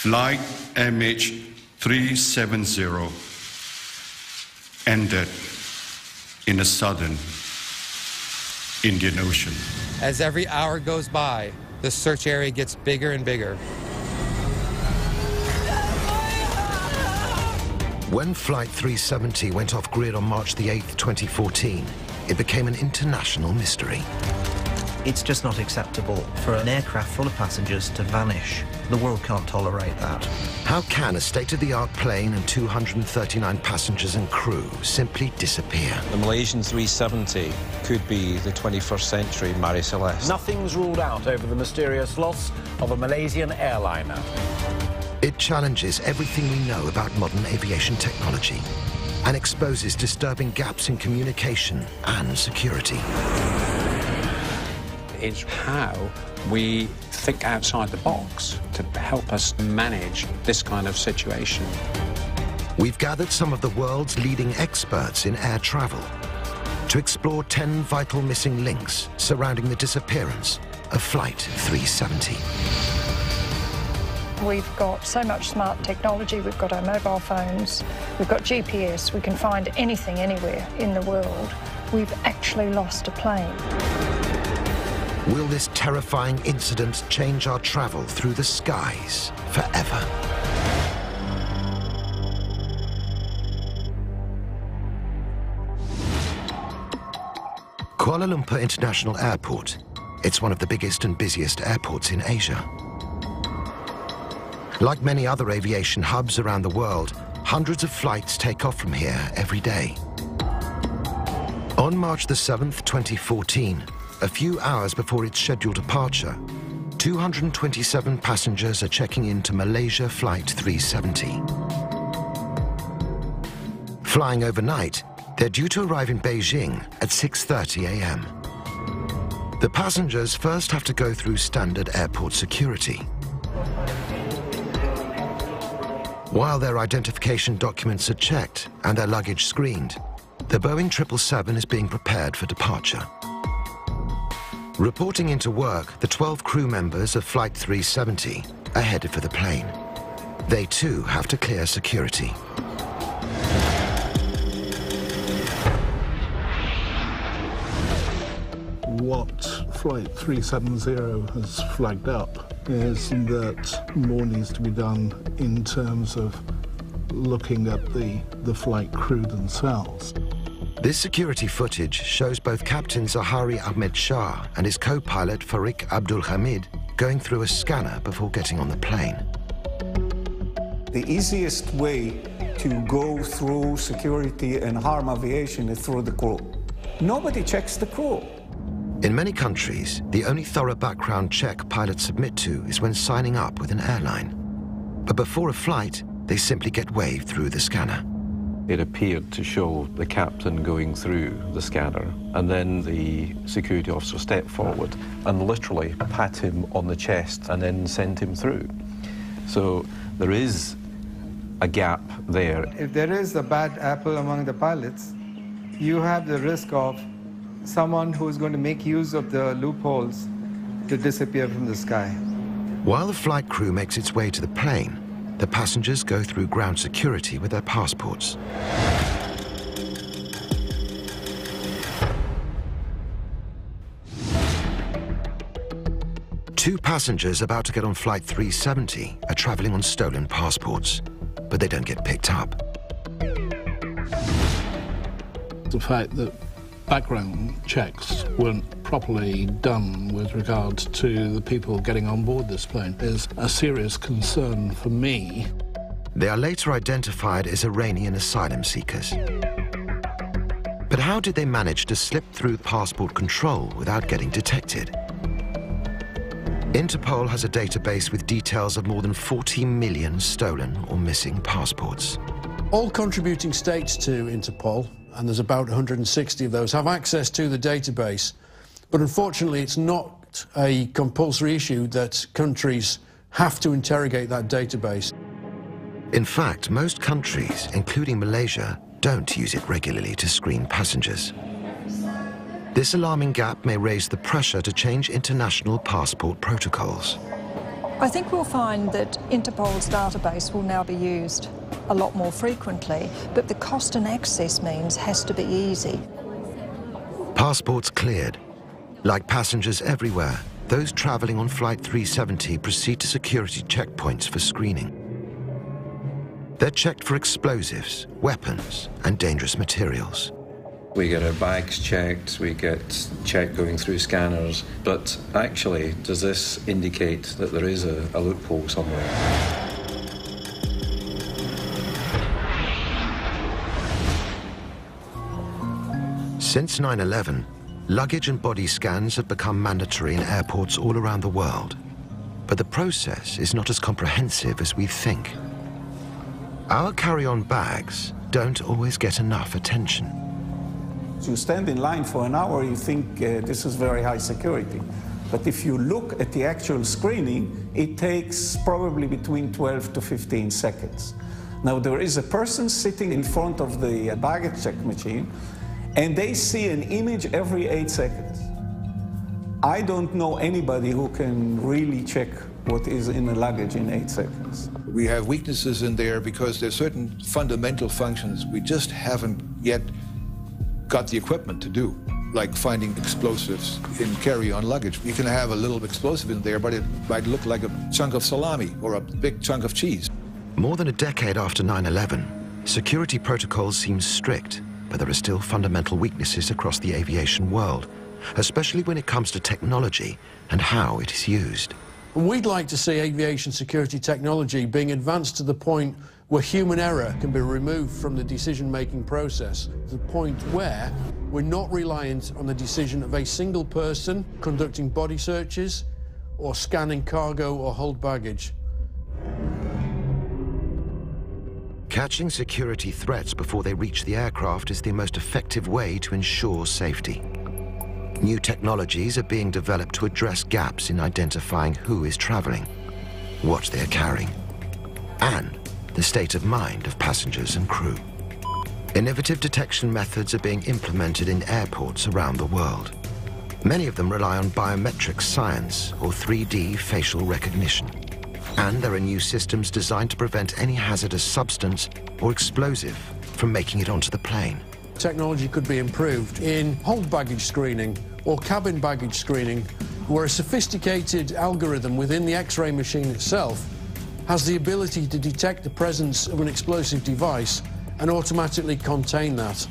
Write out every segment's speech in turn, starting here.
Flight MH370 ended in the southern Indian Ocean. As every hour goes by, the search area gets bigger and bigger. When Flight 370 went off grid on March the 8th, 2014, it became an international mystery. It's just not acceptable for an aircraft full of passengers to vanish. The world can't tolerate that. How can a state-of-the-art plane and 239 passengers and crew simply disappear? The Malaysian 370 could be the 21st century Marie Celeste. Nothing's ruled out over the mysterious loss of a Malaysian airliner. It challenges everything we know about modern aviation technology and exposes disturbing gaps in communication and security. It's how we think outside the box to help us manage this kind of situation. We've gathered some of the world's leading experts in air travel to explore 10 vital missing links surrounding the disappearance of Flight 370. We've got so much smart technology. We've got our mobile phones, we've got GPS, we can find anything anywhere in the world. We've actually lost a plane. Will this terrifying incident change our travel through the skies forever? Kuala Lumpur International Airport. It's one of the biggest and busiest airports in Asia. Like many other aviation hubs around the world, hundreds of flights take off from here every day. On March the 7th, 2014, a few hours before its scheduled departure, 227 passengers are checking into Malaysia Flight 370. Flying overnight, they're due to arrive in Beijing at 6:30 a.m. The passengers first have to go through standard airport security. While their identification documents are checked and their luggage screened, the Boeing 777 is being prepared for departure. Reporting into work, the 12 crew members of Flight 370 are headed for the plane. They too have to clear security. What Flight 370 has flagged up is that more needs to be done in terms of looking at the flight crew themselves. This security footage shows both Captain Zahari Ahmed Shah and his co-pilot Farik Abdul Hamid going through a scanner before getting on the plane. The easiest way to go through security and harm aviation is through the crew. Nobody checks the crew. In many countries, the only thorough background check pilots submit to is when signing up with an airline. But before a flight, they simply get waved through the scanner. It appeared to show the captain going through the scanner, and then the security officer stepped forward and literally pat him on the chest and then sent him through. So there is a gap there. If there is a bad apple among the pilots, you have the risk of someone who's going to make use of the loopholes to disappear from the sky. While the flight crew makes its way to the plane, the passengers go through ground security with their passports. Two passengers about to get on Flight 370 are traveling on stolen passports, but they don't get picked up. The fact that background checks weren't properly done with regards to the people getting on board this plane is a serious concern for me. They are later identified as Iranian asylum seekers. But how did they manage to slip through passport control without getting detected? Interpol has a database with details of more than 40 million stolen or missing passports. All contributing states to Interpol, and there's about 160 of those, have access to the database. But unfortunately, it's not a compulsory issue that countries have to interrogate that database. In fact, most countries, including Malaysia, don't use it regularly to screen passengers. This alarming gap may raise the pressure to change international passport protocols. I think we'll find that Interpol's database will now be used a lot more frequently, but the cost and access means has to be easy. Passports cleared. Like passengers everywhere, those travelling on Flight 370 proceed to security checkpoints for screening. They're checked for explosives, weapons, and dangerous materials. We get our bags checked, we get checked going through scanners, but actually, does this indicate that there is a loophole somewhere? Since 9/11, luggage and body scans have become mandatory in airports all around the world. But the process is not as comprehensive as we think. Our carry-on bags don't always get enough attention. You stand in line for an hour, you think this is very high security. But if you look at the actual screening, it takes probably between 12 to 15 seconds. Now, there is a person sitting in front of the baggage check machine, and they see an image every 8 seconds. I don't know anybody who can really check what is in the luggage in 8 seconds. We have weaknesses in there because there's certain fundamental functions we just haven't yet got the equipment to do, like finding explosives in carry-on luggage. You can have a little explosive in there, but it might look like a chunk of salami or a big chunk of cheese. More than a decade after 9/11, security protocols seem strict, but there are still fundamental weaknesses across the aviation world, especially when it comes to technology and how it is used. We'd like to see aviation security technology being advanced to the point where human error can be removed from the decision-making process, to the point where we're not reliant on the decision of a single person conducting body searches or scanning cargo or hold baggage. Catching security threats before they reach the aircraft is the most effective way to ensure safety. New technologies are being developed to address gaps in identifying who is traveling, what they are carrying, and the state of mind of passengers and crew. Innovative detection methods are being implemented in airports around the world. Many of them rely on biometric science or 3D facial recognition. And there are new systems designed to prevent any hazardous substance or explosive from making it onto the plane. Technology could be improved in hold baggage screening or cabin baggage screening, where a sophisticated algorithm within the X-ray machine itself has the ability to detect the presence of an explosive device and automatically contain that.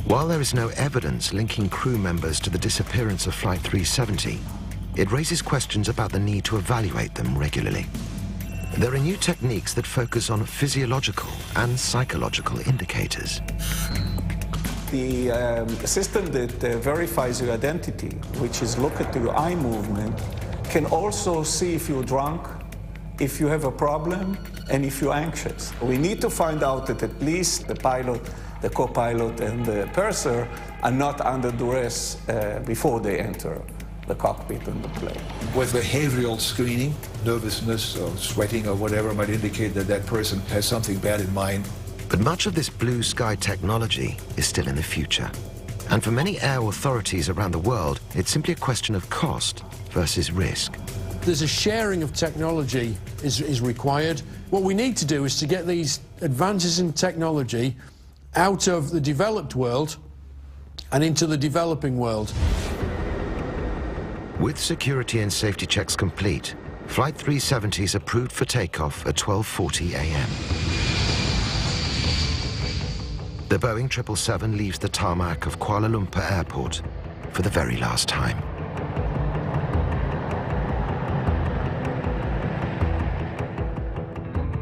While there is no evidence linking crew members to the disappearance of Flight 370, it raises questions about the need to evaluate them regularly. There are new techniques that focus on physiological and psychological indicators. The system that verifies your identity, which is look at your eye movement, can also see if you're drunk, if you have a problem, and if you're anxious. We need to find out that at least the pilot, the co-pilot, and the purser are not under duress before they enter the cockpit and the plane. With behavioral screening, nervousness or sweating or whatever might indicate that that person has something bad in mind. But much of this blue sky technology is still in the future. And for many air authorities around the world, it's simply a question of cost versus risk. There's a sharing of technology is required. What we need to do is to get these advances in technology out of the developed world and into the developing world. With security and safety checks complete, Flight 370 is approved for takeoff at 12:40 a.m. The Boeing 777 leaves the tarmac of Kuala Lumpur Airport for the very last time.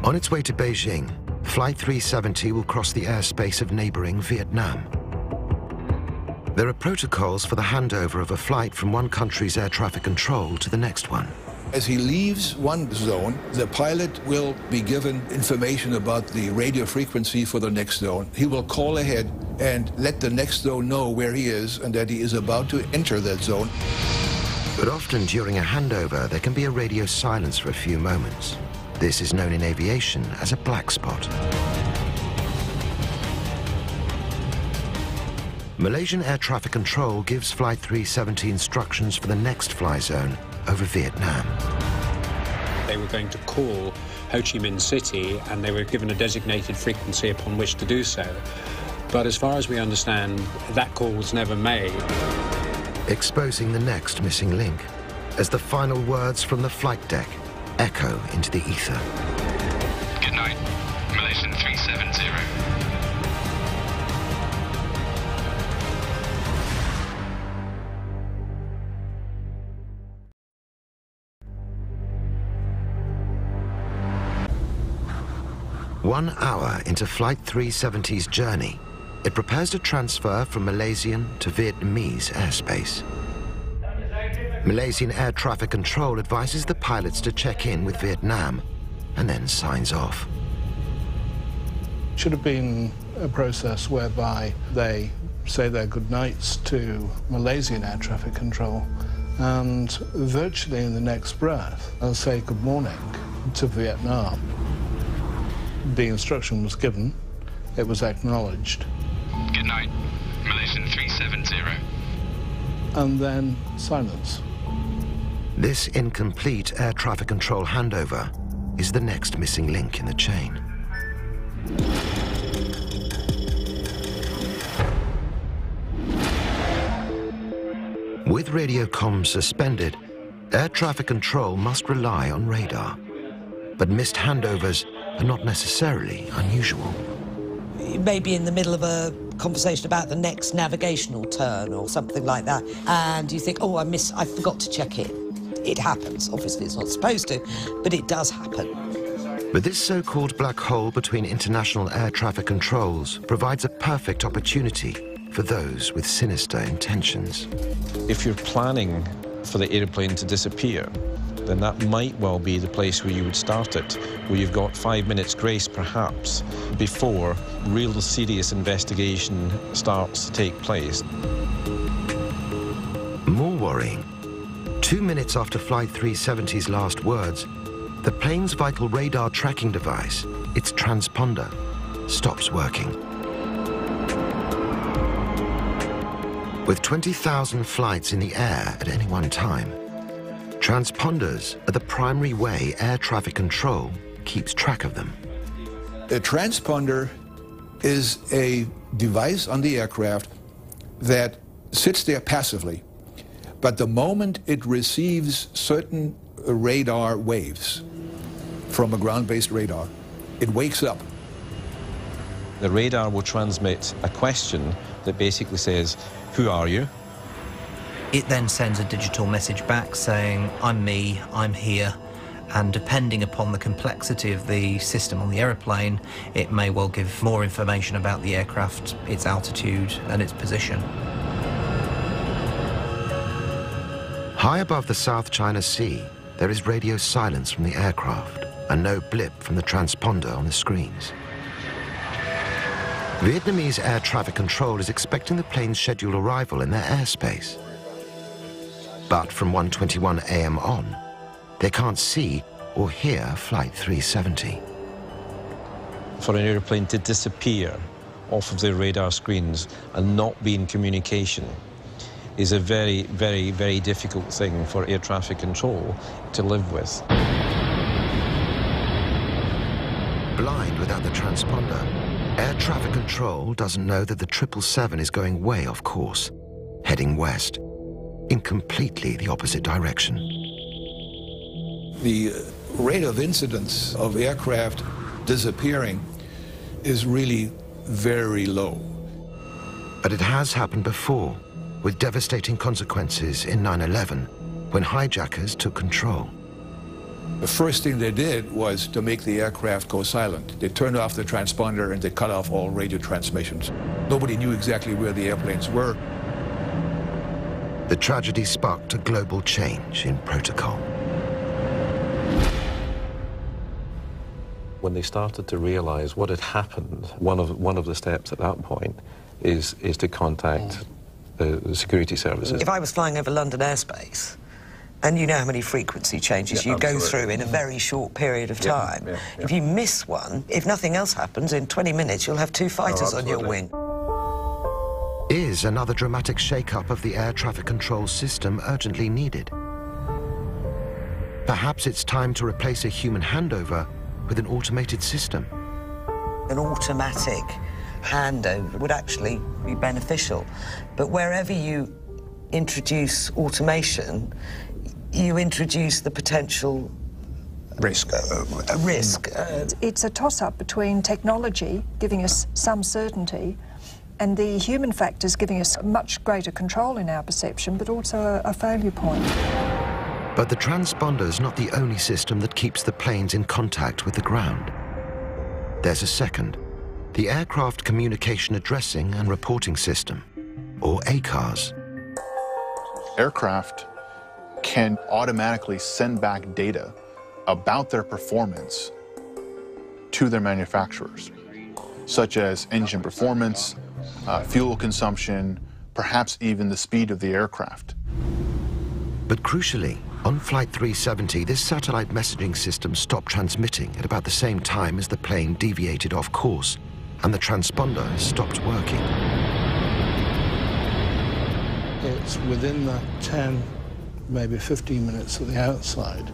On its way to Beijing, Flight 370 will cross the airspace of neighboring Vietnam. There are protocols for the handover of a flight from one country's air traffic control to the next one. As he leaves one zone, the pilot will be given information about the radio frequency for the next zone. He will call ahead and let the next zone know where he is and that he is about to enter that zone. But often during a handover, there can be a radio silence for a few moments. This is known in aviation as a black spot. Malaysian Air Traffic Control gives Flight 370 instructions for the next fly zone over Vietnam. they were going to call Ho Chi Minh City, and they were given a designated frequency upon which to do so. But as far as we understand, that call was never made. Exposing the next missing link as the final words from the flight deck echo into the ether. Good night, Malaysian 370. One hour into Flight 370's journey, it prepares to transfer from Malaysian to Vietnamese airspace. Malaysian Air Traffic Control advises the pilots to check in with Vietnam and then signs off. Should have been a process whereby they say their goodnights to Malaysian Air Traffic Control, and virtually in the next breath, they'll say good morning to Vietnam. The instruction was given, it was acknowledged. Good night, Malaysian 370. And then silence. This incomplete air traffic control handover is the next missing link in the chain. With radio comms suspended, air traffic control must rely on radar. But missed handovers are not necessarily unusual. You may be in the middle of a conversation about the next navigational turn or something like that, and you think, oh, I forgot to check in. It happens. Obviously, it's not supposed to, but it does happen. But this so-called black hole between international air traffic controls provides a perfect opportunity for those with sinister intentions. If you're planning for the aeroplane to disappear, then that might well be the place where you would start it, where you've got 5 minutes grace, perhaps, before real serious investigation starts to take place. More worrying, 2 minutes after Flight 370's last words, the plane's vital radar tracking device, its transponder, stops working. With 20,000 flights in the air at any one time, transponders are the primary way air traffic control keeps track of them. A transponder is a device on the aircraft that sits there passively, but the moment it receives certain radar waves from a ground-based radar, it wakes up. The radar will transmit a question that basically says, "Who are you?" It then sends a digital message back saying, I'm me, I'm here, and depending upon the complexity of the system on the aeroplane, it may well give more information about the aircraft, its altitude and its position. High above the South China Sea, there is radio silence from the aircraft and no blip from the transponder on the screens. Vietnamese air traffic control is expecting the plane's scheduled arrival in their airspace. But from 1:21 a.m. on, they can't see or hear Flight 370. For an aeroplane to disappear off of their radar screens and not be in communication is a very, very, very difficult thing for air traffic control to live with. Blind without the transponder, air traffic control doesn't know that the 777 is going way off course, heading west, in completely the opposite direction. The rate of incidence of aircraft disappearing is really very low. But it has happened before, with devastating consequences in 9/11, when hijackers took control. The first thing they did was to make the aircraft go silent. They turned off the transponder and they cut off all radio transmissions. Nobody knew exactly where the airplanes were. The tragedy sparked a global change in protocol. When they started to realize what had happened, one of the steps at that point is to contact the security services. If I was flying over London airspace, and you know how many frequency changes you go through in a very short period of time. If you miss one, if nothing else happens, in 20 minutes you'll have 2 fighters on your wing. Is another dramatic shake-up of the air traffic control system urgently needed? Perhaps it's time to replace a human handover with an automated system. An automatic handover would actually be beneficial. But wherever you introduce automation, you introduce the potential risk. It's a toss-up between technology giving us some certainty and the human factors giving us much greater control in our perception, but also a failure point. But the transponder is not the only system that keeps the planes in contact with the ground. There's a second, the Aircraft Communication Addressing and Reporting System, or ACARS. Aircraft can automatically send back data about their performance to their manufacturers, such as engine performance, fuel consumption, perhaps even the speed of the aircraft. But crucially, on Flight 370, this satellite messaging system stopped transmitting at about the same time as the plane deviated off course, and the transponder stopped working. It's within that 10, maybe 15 minutes at the outside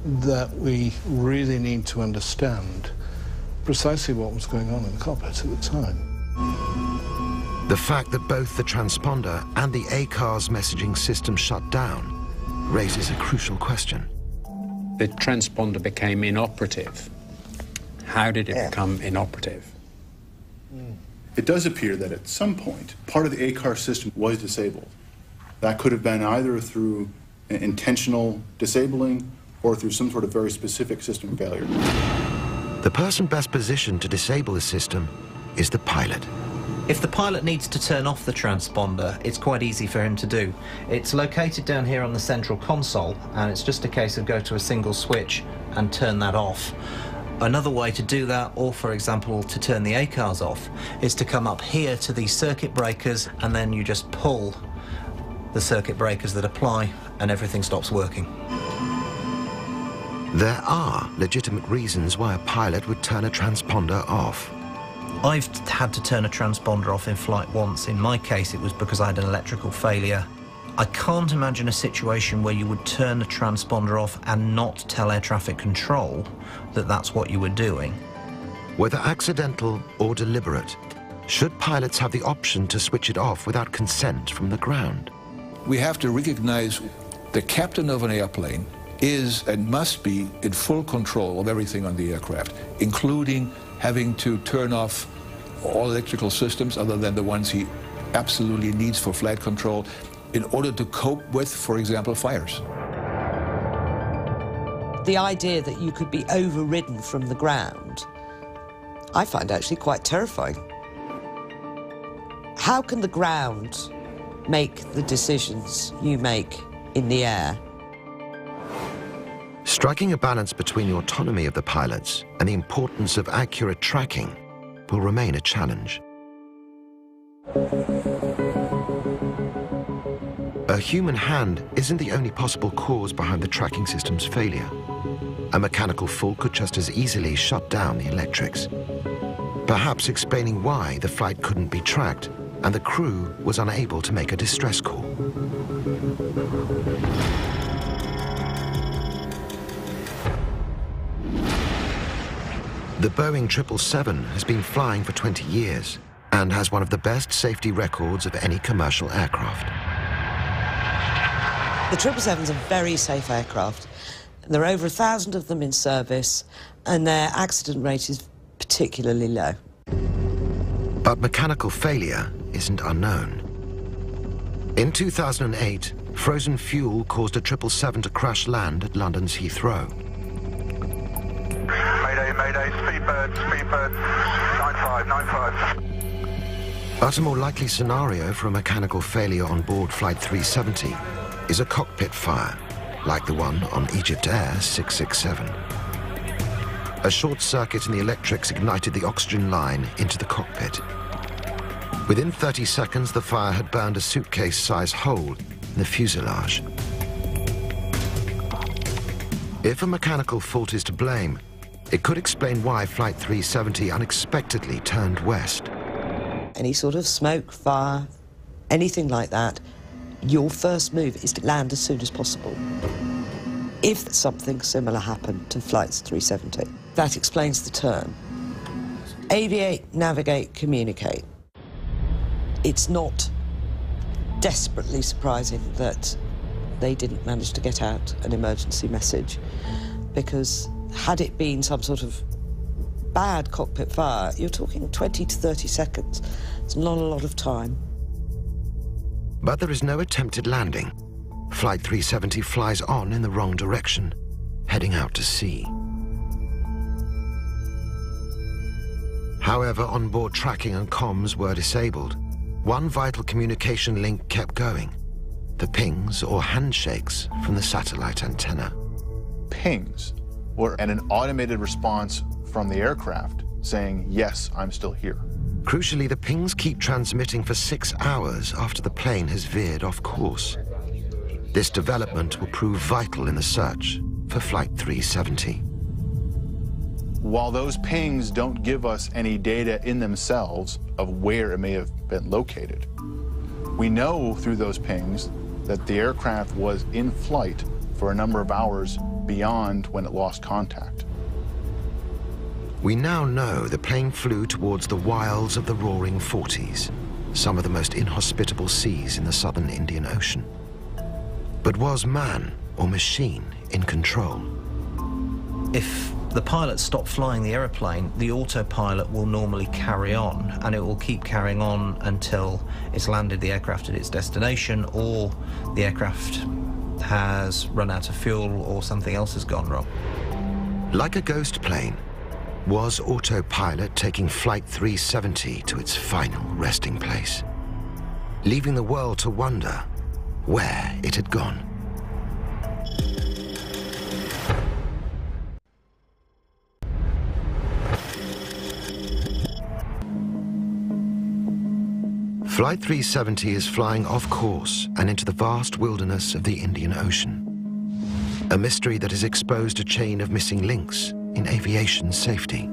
that we really need to understand precisely what was going on in the cockpit at the time. The fact that both the transponder and the ACARS messaging system shut down raises a crucial question. The transponder became inoperative. How did it become inoperative? It does appear that at some point, part of the ACARS system was disabled. That could have been either through intentional disabling or through some sort of very specific system failure. The person best positioned to disable the system is the pilot. If the pilot needs to turn off the transponder, it's quite easy for him to do. It's located down here on the central console, and it's just a case of go to a single switch and turn that off. Another way to do that, or for example to turn the ACARS off, is to come up here to these circuit breakers and then you just pull the circuit breakers that apply and everything stops working. There are legitimate reasons why a pilot would turn a transponder off. I've had to turn a transponder off in flight once. In my case, it was because I had an electrical failure. I can't imagine a situation where you would turn a transponder off and not tell air traffic control that that's what you were doing. Whether accidental or deliberate, should pilots have the option to switch it off without consent from the ground? We have to recognize the captain of an airplane is and must be in full control of everything on the aircraft, including having to turn off all electrical systems other than the ones he absolutely needs for flight control in order to cope with, for example, fires. The idea that you could be overridden from the ground, I find actually quite terrifying. How can the ground make the decisions you make in the air? Striking a balance between the autonomy of the pilots and the importance of accurate tracking will remain a challenge. A human hand isn't the only possible cause behind the tracking system's failure. A mechanical fault could just as easily shut down the electrics, perhaps explaining why the flight couldn't be tracked and the crew was unable to make a distress call. The Boeing 777 has been flying for 20 years and has one of the best safety records of any commercial aircraft. The 777's a very safe aircraft. There are over 1,000 of them in service, and their accident rate is particularly low. But mechanical failure isn't unknown. In 2008, frozen fuel caused a 777 to crash land at London's Heathrow. Mayday, mayday, speedbird, 95. But a more likely scenario for a mechanical failure on board Flight 370 is a cockpit fire, like the one on Egypt Air 667. A short circuit in the electrics ignited the oxygen line into the cockpit. Within 30 seconds, the fire had burned a suitcase-sized hole in the fuselage. If a mechanical fault is to blame, it could explain why Flight 370 unexpectedly turned west. Any sort of smoke, fire, anything like that, your first move is to land as soon as possible. if something similar happened to Flights 370. That explains the term. Aviate, navigate, communicate. It's not desperately surprising that they didn't manage to get out an emergency message, because had it been some sort of bad cockpit fire, you're talking 20 to 30 seconds. It's not a lot of time. But there is no attempted landing. Flight 370 flies on in the wrong direction, heading out to sea. However, onboard tracking and comms were disabled. One vital communication link kept going: the pings or handshakes from the satellite antenna. Pings were an automated response from the aircraft saying, yes, I'm still here. Crucially, the pings keep transmitting for 6 hours after the plane has veered off course. This development will prove vital in the search for Flight 370. While those pings don't give us any data in themselves of where it may have been located, we know through those pings that the aircraft was in flight for a number of hours beyond when it lost contact. We now know the plane flew towards the wilds of the Roaring Forties, some of the most inhospitable seas in the southern Indian Ocean. But was man or machine in control? If the pilot stopped flying the aeroplane, the autopilot will normally carry on, and it will keep carrying on until it's landed the aircraft at its destination, or the aircraft has run out of fuel or something else has gone wrong. Like a ghost plane, was autopilot taking Flight 370 to its final resting place, leaving the world to wonder where it had gone? Flight 370 is flying off course and into the vast wilderness of the Indian Ocean. A mystery that has exposed a chain of missing links in aviation safety.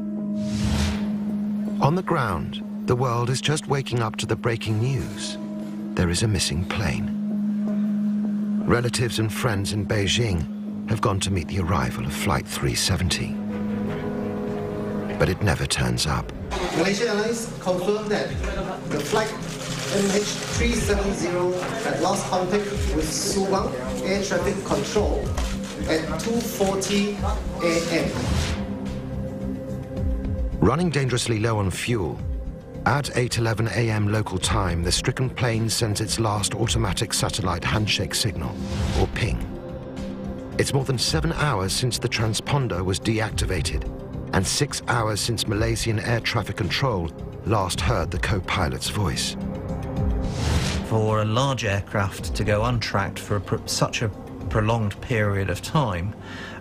On the ground, the world is just waking up to the breaking news. There is a missing plane. Relatives and friends in Beijing have gone to meet the arrival of Flight 370. But it never turns up. Malaysia Airlines confirmed that the flight MH370 had lost contact with Subang Air Traffic Control at 2:40 a.m. Running dangerously low on fuel, at 8:11 a.m. local time, the stricken plane sends its last automatic satellite handshake signal, or ping. It's more than 7 hours since the transponder was deactivated, and 6 hours since Malaysian Air Traffic Control last heard the co-pilot's voice. For a large aircraft to go untracked for such a prolonged period of time,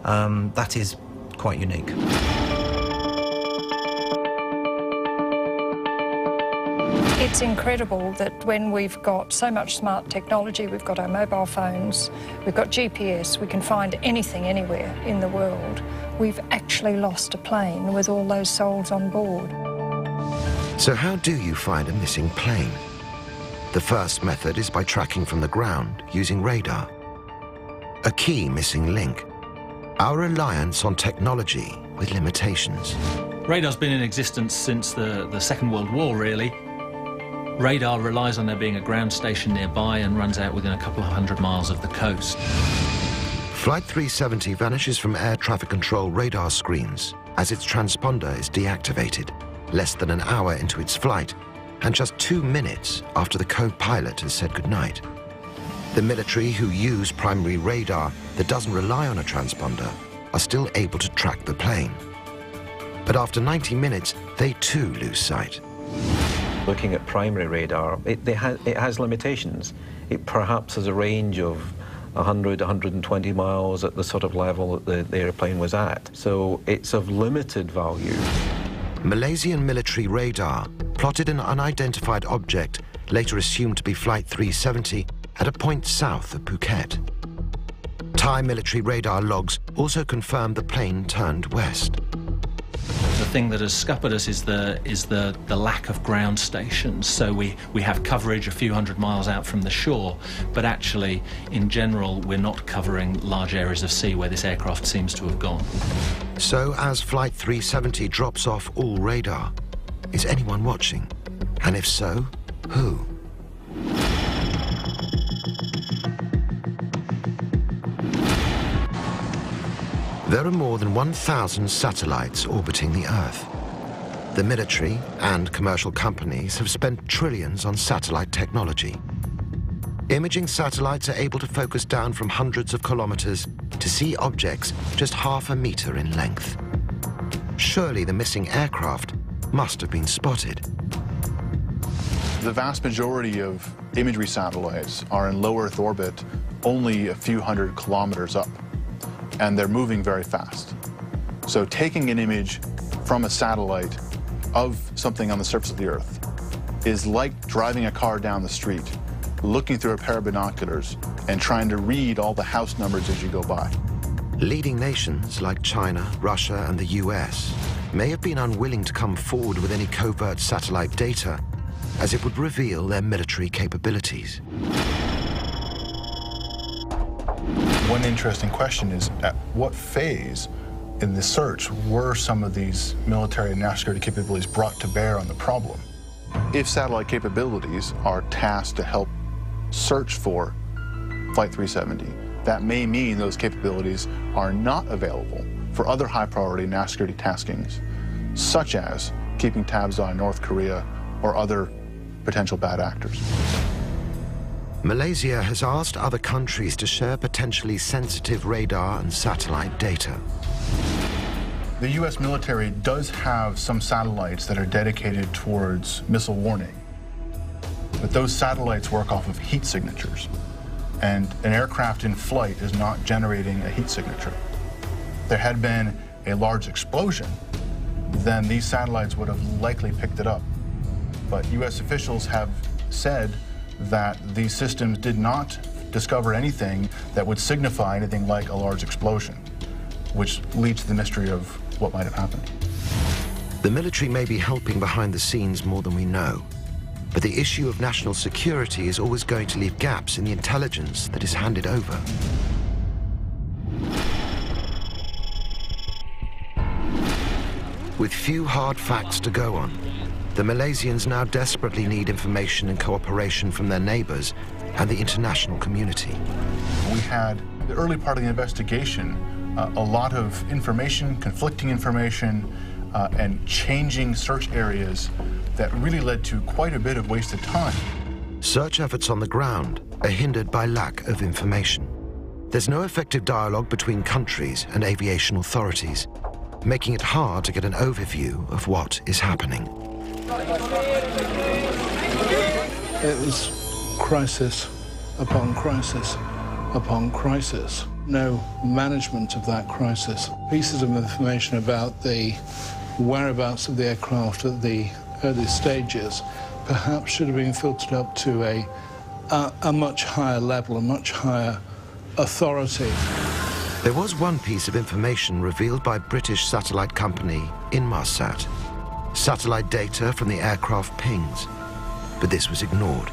that is quite unique. It's incredible that when we've got so much smart technology, we've got our mobile phones, we've got GPS, we can find anything anywhere in the world, we've actually lost a plane with all those souls on board. So how do you find a missing plane? The first method is by tracking from the ground using radar. A key missing link: our reliance on technology with limitations. Radar's been in existence since the Second World War, really. Radar relies on there being a ground station nearby and runs out within a couple of 100 miles of the coast. Flight 370 vanishes from air traffic control radar screens as its transponder is deactivated, less than an hour into its flight, and just 2 minutes after the co-pilot has said goodnight. The military, who use primary radar that doesn't rely on a transponder, are still able to track the plane. But after 90 minutes, they too lose sight. Looking at primary radar, it has limitations. It perhaps has a range of 100, 120 miles at the sort of level that the airplane was at. So it's of limited value. Malaysian military radar plotted an unidentified object, later assumed to be Flight 370, at a point south of Phuket. Thai military radar logs also confirmed the plane turned west. The thing that has scuppered us is the lack of ground stations. So we have coverage a few hundred miles out from the shore, but actually, in general, we're not covering large areas of sea where this aircraft seems to have gone. So as Flight 370 drops off all radar, is anyone watching? And if so, who? There are more than 1,000 satellites orbiting the Earth. The military and commercial companies have spent trillions on satellite technology. Imaging satellites are able to focus down from hundreds of kilometers to see objects just half a meter in length. Surely the missing aircraft must have been spotted. The vast majority of imagery satellites are in low Earth orbit only a few hundred kilometers up, and they're moving very fast. So taking an image from a satellite of something on the surface of the Earth is like driving a car down the street, looking through a pair of binoculars and trying to read all the house numbers as you go by. Leading nations like China, Russia, and the US may have been unwilling to come forward with any covert satellite data, as it would reveal their military capabilities. One interesting question is, at what phase in the search were some of these military and national security capabilities brought to bear on the problem? If satellite capabilities are tasked to help search for Flight 370, that may mean those capabilities are not available for other high-priority national security taskings, such as keeping tabs on North Korea or other potential bad actors. Malaysia has asked other countries to share potentially sensitive radar and satellite data. The U.S. military does have some satellites that are dedicated towards missile warning, but those satellites work off of heat signatures, and an aircraft in flight is not generating a heat signature. If there had been a large explosion, then these satellites would have likely picked it up. But U.S. officials have said that these systems did not discover anything that would signify anything like a large explosion, which leads to the mystery of what might have happened. The military may be helping behind the scenes more than we know, but the issue of national security is always going to leave gaps in the intelligence that is handed over. With few hard facts to go on, the Malaysians now desperately need information and cooperation from their neighbors and the international community. We had the early part of the investigation, a lot of information, conflicting information, and changing search areas that really led to quite a bit of wasted time. Search efforts on the ground are hindered by lack of information. There's no effective dialogue between countries and aviation authorities, making it hard to get an overview of what is happening. It was crisis upon crisis upon crisis. No management of that crisis. Pieces of information about the whereabouts of the aircraft at the early stages perhaps should have been filtered up to a much higher level, a much higher authority. There was one piece of information revealed by British satellite company Inmarsat. Satellite data from the aircraft pings. But this was ignored,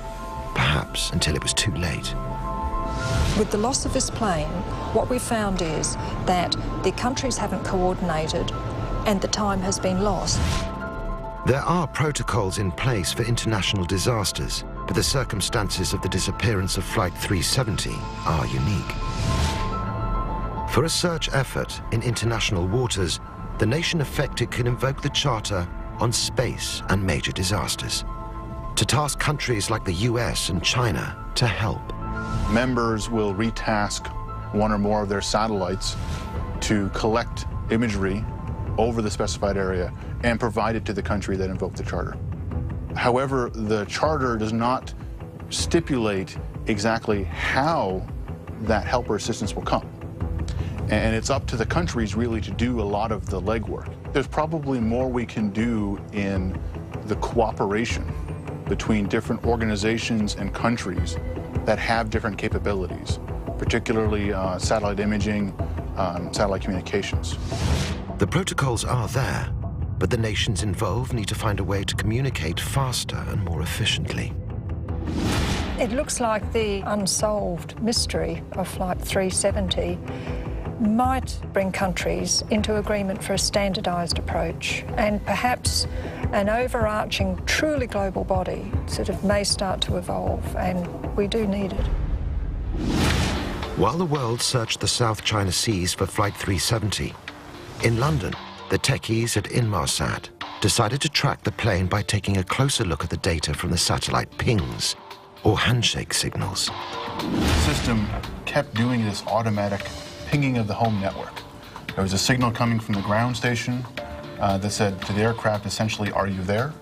perhaps until it was too late. With the loss of this plane, what we found is that the countries haven't coordinated and the time has been lost. There are protocols in place for international disasters, but the circumstances of the disappearance of Flight 370 are unique. For a search effort in international waters, the nation affected can invoke the Charter on space and major disasters, to task countries like the US and China to help. Members will retask one or more of their satellites to collect imagery over the specified area and provide it to the country that invoked the Charter. However, the Charter does not stipulate exactly how that help or assistance will come. And it's up to the countries really to do a lot of the legwork. There's probably more we can do in the cooperation between different organizations and countries that have different capabilities, particularly satellite imaging, satellite communications. The protocols are there, but the nations involved need to find a way to communicate faster and more efficiently. It looks like the unsolved mystery of Flight 370 might bring countries into agreement for a standardised approach, and perhaps an overarching, truly global body sort of may start to evolve, and we do need it. While the world searched the South China Seas for Flight 370, in London, the techies at Inmarsat decided to track the plane by taking a closer look at the data from the satellite pings, or handshake signals. The system kept doing this automatic pinging of the home network. There was a signal coming from the ground station that said to the aircraft, essentially, "Are you there?"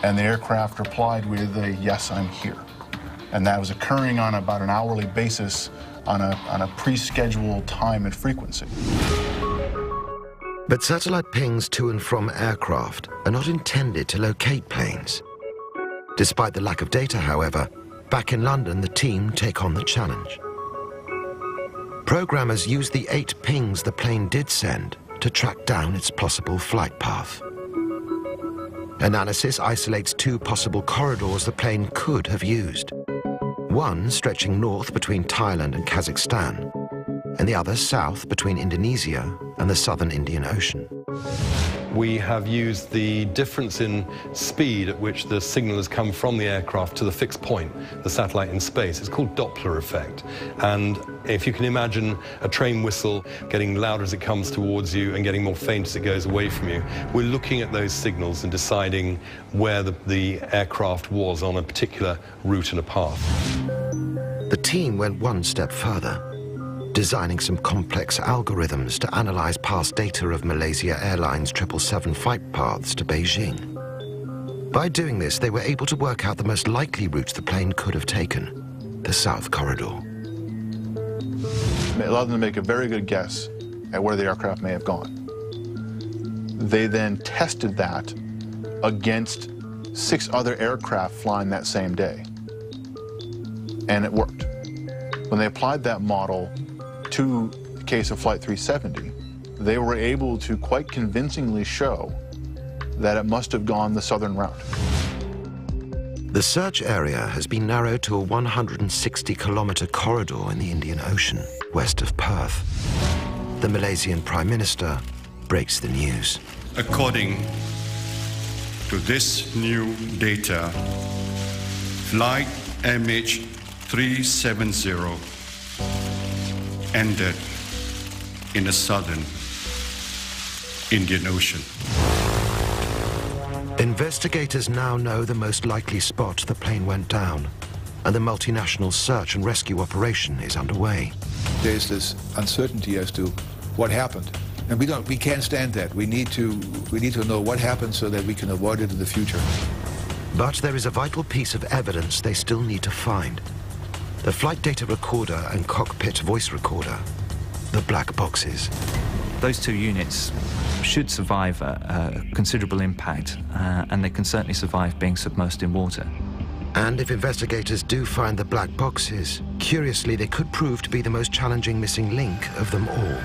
And the aircraft replied with a, "Yes, I'm here." And that was occurring on about an hourly basis on a pre-scheduled time and frequency. But satellite pings to and from aircraft are not intended to locate planes. Despite the lack of data, however, back in London, the team take on the challenge. Programmers use the 8 pings the plane did send to track down its possible flight path. Analysis isolates 2 possible corridors the plane could have used. One stretching north between Thailand and Kazakhstan, and the other south between Indonesia and the southern Indian Ocean. We have used the difference in speed at which the signal has come from the aircraft to the fixed point, the satellite in space. It's called Doppler effect. And if you can imagine a train whistle getting louder as it comes towards you and getting more faint as it goes away from you, we're looking at those signals and deciding where the aircraft was on a particular route and a path. The team went one step further, designing some complex algorithms to analyze past data of Malaysia Airlines 777 flight paths to Beijing. By doing this, they were able to work out the most likely routes the plane could have taken, the South Corridor. It allowed them to make a very good guess at where the aircraft may have gone. They then tested that against 6 other aircraft flying that same day. And it worked. When they applied that model to the case of Flight 370, they were able to quite convincingly show that it must have gone the southern route. The search area has been narrowed to a 160-kilometer corridor in the Indian Ocean, west of Perth. The Malaysian Prime Minister breaks the news. According to this new data, Flight MH370 ended in the southern Indian Ocean. Investigators now know the most likely spot the plane went down, and the multinational search and rescue operation is underway. There's this uncertainty as to what happened, and we can't stand that. We need to know what happened so that we can avoid it in the future. But there is a vital piece of evidence they still need to find. The flight data recorder and cockpit voice recorder, the black boxes. Those 2 units should survive a considerable impact, and they can certainly survive being submerged in water. And if investigators do find the black boxes, curiously, they could prove to be the most challenging missing link of them all.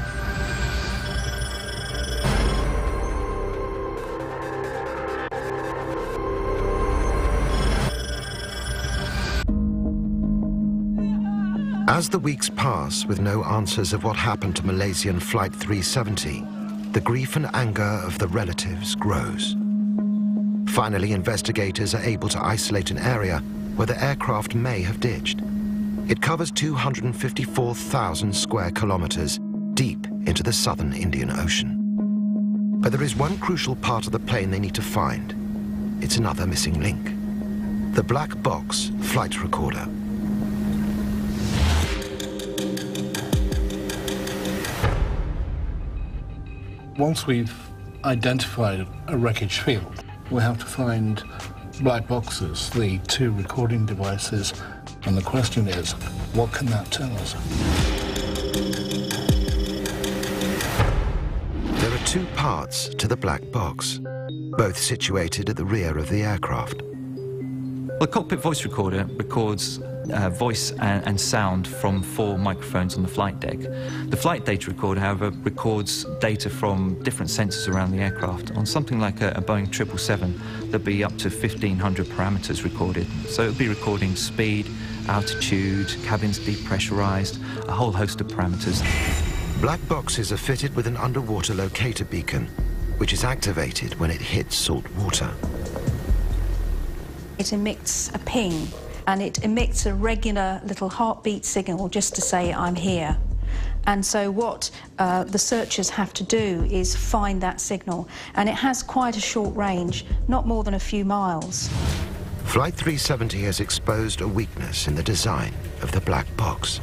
As the weeks pass with no answers of what happened to Malaysian Flight 370, the grief and anger of the relatives grows. Finally, investigators are able to isolate an area where the aircraft may have ditched. It covers 254,000 square kilometers deep into the southern Indian Ocean. But there is one crucial part of the plane they need to find. It's another missing link. The black box flight recorder. Once we've identified a wreckage field, we have to find black boxes, the 2 recording devices, and the question is, what can that tell us? There are 2 parts to the black box, both situated at the rear of the aircraft. Well, the cockpit voice recorder records voice and sound from 4 microphones on the flight deck. The flight data recorder, however, records data from different sensors around the aircraft. On something like a Boeing 777, there'll be up to 1,500 parameters recorded. So it'll be recording speed, altitude, cabins depressurized, a whole host of parameters. Black boxes are fitted with an underwater locator beacon, which is activated when it hits salt water. It emits a ping, and it emits a regular little heartbeat signal just to say, I'm here. And so what the searchers have to do is find that signal, and it has quite a short range, not more than a few miles. Flight 370 has exposed a weakness in the design of the black box.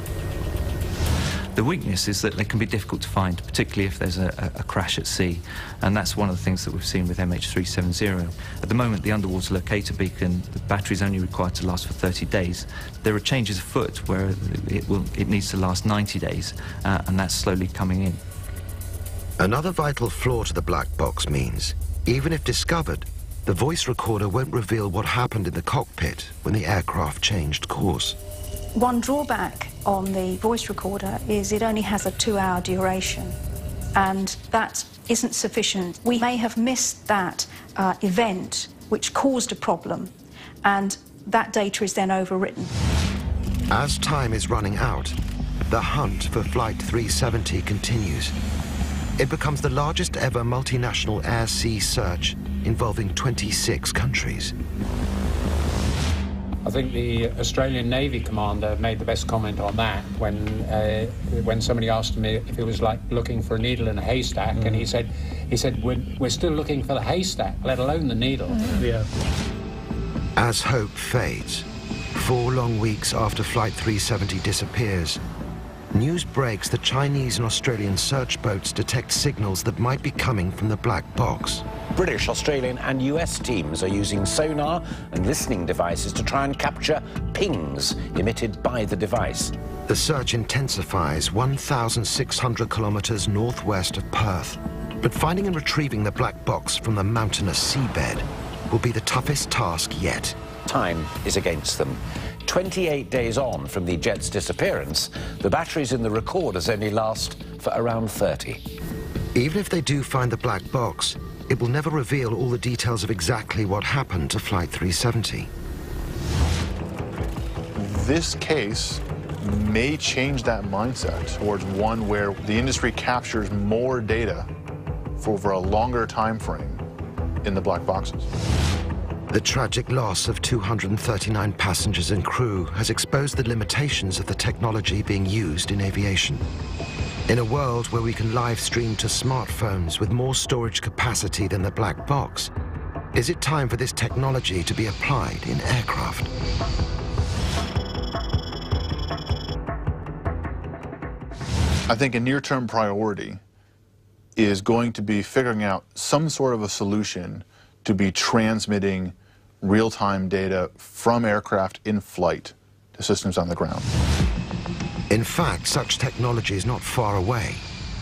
The weakness is that they can be difficult to find, particularly if there's a crash at sea, and that's one of the things that we've seen with MH370. At the moment, the underwater locator beacon, the battery is only required to last for 30 days. There are changes afoot where it needs to last 90 days, and that's slowly coming in. Another vital flaw to the black box means, even if discovered, the voice recorder won't reveal what happened in the cockpit when the aircraft changed course. One drawback on the voice recorder is it only has a 2-hour duration, and that isn't sufficient. We may have missed that event which caused a problem, and that data is then overwritten. As time is running out, the hunt for Flight 370 continues. It becomes the largest ever multinational air-sea search involving 26 countries. I think the Australian Navy commander made the best comment on that when somebody asked him if it was like looking for a needle in a haystack, and he said we're still looking for the haystack, let alone the needle. Yeah. As hope fades, 4 long weeks after Flight 370 disappears, news breaks that Chinese and Australian search boats detect signals that might be coming from the black box. British, Australian and US teams are using sonar and listening devices to try and capture pings emitted by the device. The search intensifies 1,600 kilometers northwest of Perth. But finding and retrieving the black box from the mountainous seabed will be the toughest task yet. Time is against them. 28 days on from the jet's disappearance, the batteries in the recorders only last for around 30. Even if they do find the black box, it will never reveal all the details of exactly what happened to Flight 370. This case may change that mindset towards one where the industry captures more data for over a longer time frame in the black boxes. The tragic loss of 239 passengers and crew has exposed the limitations of the technology being used in aviation. In a world where we can live stream to smartphones with more storage capacity than the black box, is it time for this technology to be applied in aircraft? I think a near-term priority is going to be figuring out some sort of a solution to be transmitting real-time data from aircraft in flight to systems on the ground. In fact, such technology is not far away,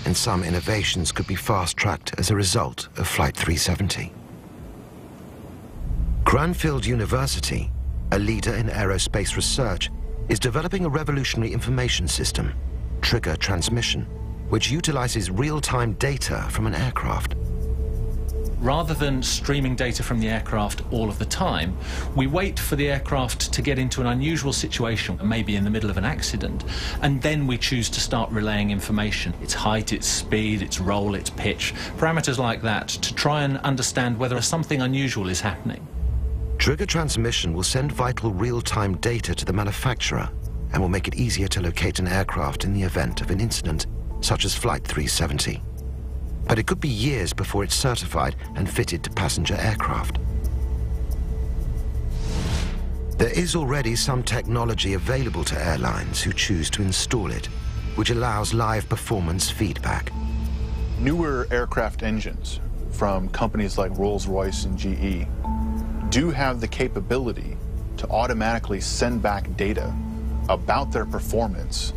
and some innovations could be fast-tracked as a result of Flight 370. Cranfield University, a leader in aerospace research, is developing a revolutionary information system, trigger transmission, which utilizes real-time data from an aircraft. Rather than streaming data from the aircraft all of the time, we wait for the aircraft to get into an unusual situation, maybe in the middle of an accident, and then we choose to start relaying information, its height, its speed, its roll, its pitch, parameters like that, to try and understand whether something unusual is happening. Trigger transmission will send vital real-time data to the manufacturer and will make it easier to locate an aircraft in the event of an incident, such as Flight 370. But it could be years before it's certified and fitted to passenger aircraft. There is already some technology available to airlines who choose to install it, which allows live performance feedback. Newer aircraft engines from companies like Rolls-Royce and GE do have the capability to automatically send back data about their performance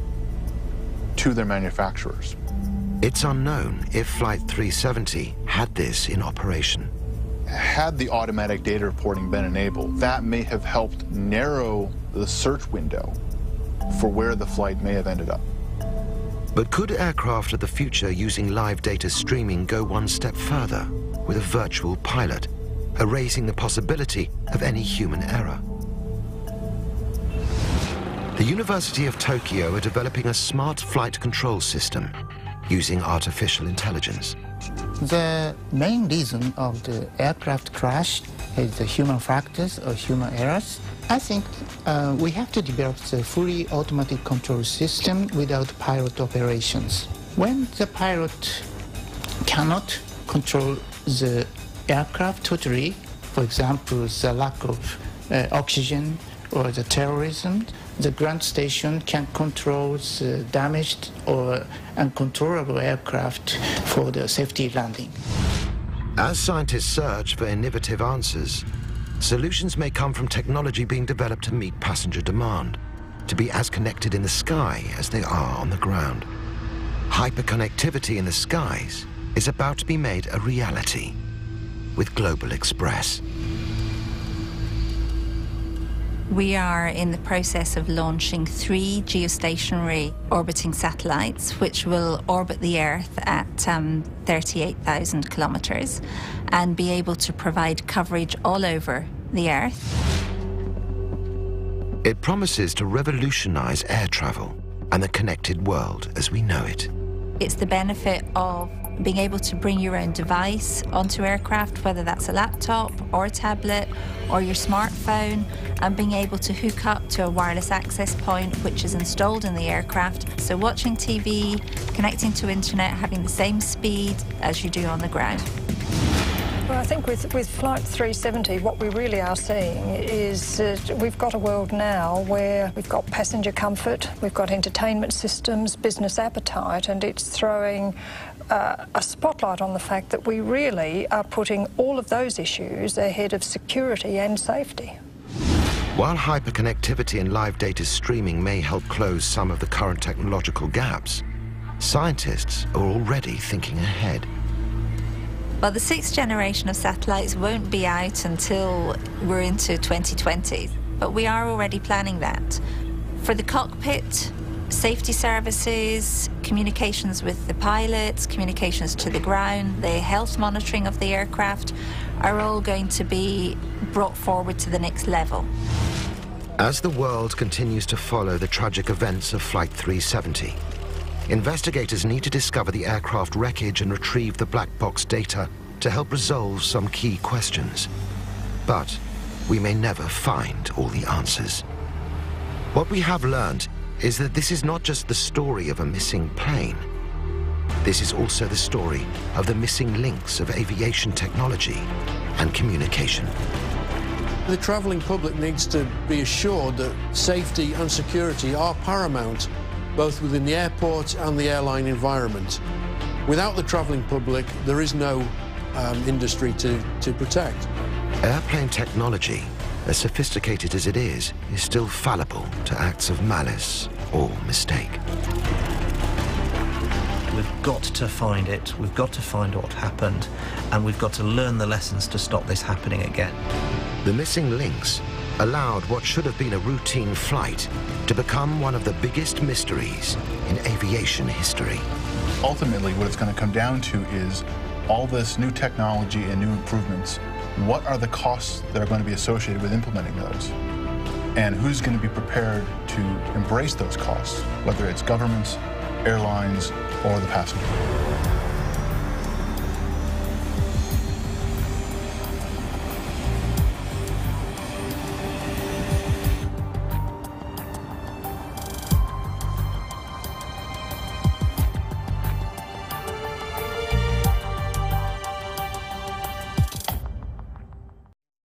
to their manufacturers. It's unknown if Flight 370 had this in operation. had the automatic data reporting been enabled, that may have helped narrow the search window for where the flight may have ended up. But could aircraft of the future using live data streaming go one step further with a virtual pilot, erasing the possibility of any human error? The University of Tokyo are developing a smart flight control system using artificial intelligence. The main reason of the aircraft crash is the human factors or human errors. I think we have to develop the fully automatic control system without pilot operations. When the pilot cannot control the aircraft totally, for example, the lack of oxygen or the terrorism, the ground station can control the damaged or uncontrollable aircraft for the safety landing. As scientists search for innovative answers, solutions may come from technology being developed to meet passenger demand, to be as connected in the sky as they are on the ground. Hyperconnectivity in the skies is about to be made a reality with Global Express. We are in the process of launching 3 geostationary orbiting satellites, which will orbit the Earth at 38,000 kilometers and be able to provide coverage all over the Earth. It promises to revolutionize air travel and the connected world as we know it. It's the benefit of being able to bring your own device onto aircraft, whether that's a laptop or a tablet or your smartphone, and being able to hook up to a wireless access point which is installed in the aircraft. So watching TV, connecting to internet, having the same speed as you do on the ground. Well, I think with Flight 370, what we really are seeing is we've got a world now where we've got passenger comfort, we've got entertainment systems, business appetite, and it's throwing a spotlight on the fact that we really are putting all of those issues ahead of security and safety. While hyperconnectivity and live data streaming may help close some of the current technological gaps, scientists are already thinking ahead. Well, the 6th generation of satellites won't be out until we're into 2020, but we are already planning that. For the cockpit, safety services, communications with the pilots, communications to the ground, the health monitoring of the aircraft are all going to be brought forward to the next level. As the world continues to follow the tragic events of Flight 370, investigators need to discover the aircraft wreckage and retrieve the black box data to help resolve some key questions. But we may never find all the answers. What we have learned is that this is not just the story of a missing plane. This is also the story of the missing links of aviation technology and communication. The travelling public needs to be assured that safety and security are paramount, both within the airport and the airline environment. Without the travelling public, there is no industry to protect. Airplane technology, as sophisticated as it is still fallible to acts of malice or mistake. We've got to find it, we've got to find what happened, and we've got to learn the lessons to stop this happening again. The missing links allowed what should have been a routine flight to become one of the biggest mysteries in aviation history. Ultimately, what it's going to come down to is all this new technology and new improvements. What are the costs that are going to be associated with implementing those? And who's going to be prepared to embrace those costs, whether it's governments, airlines, or the passenger?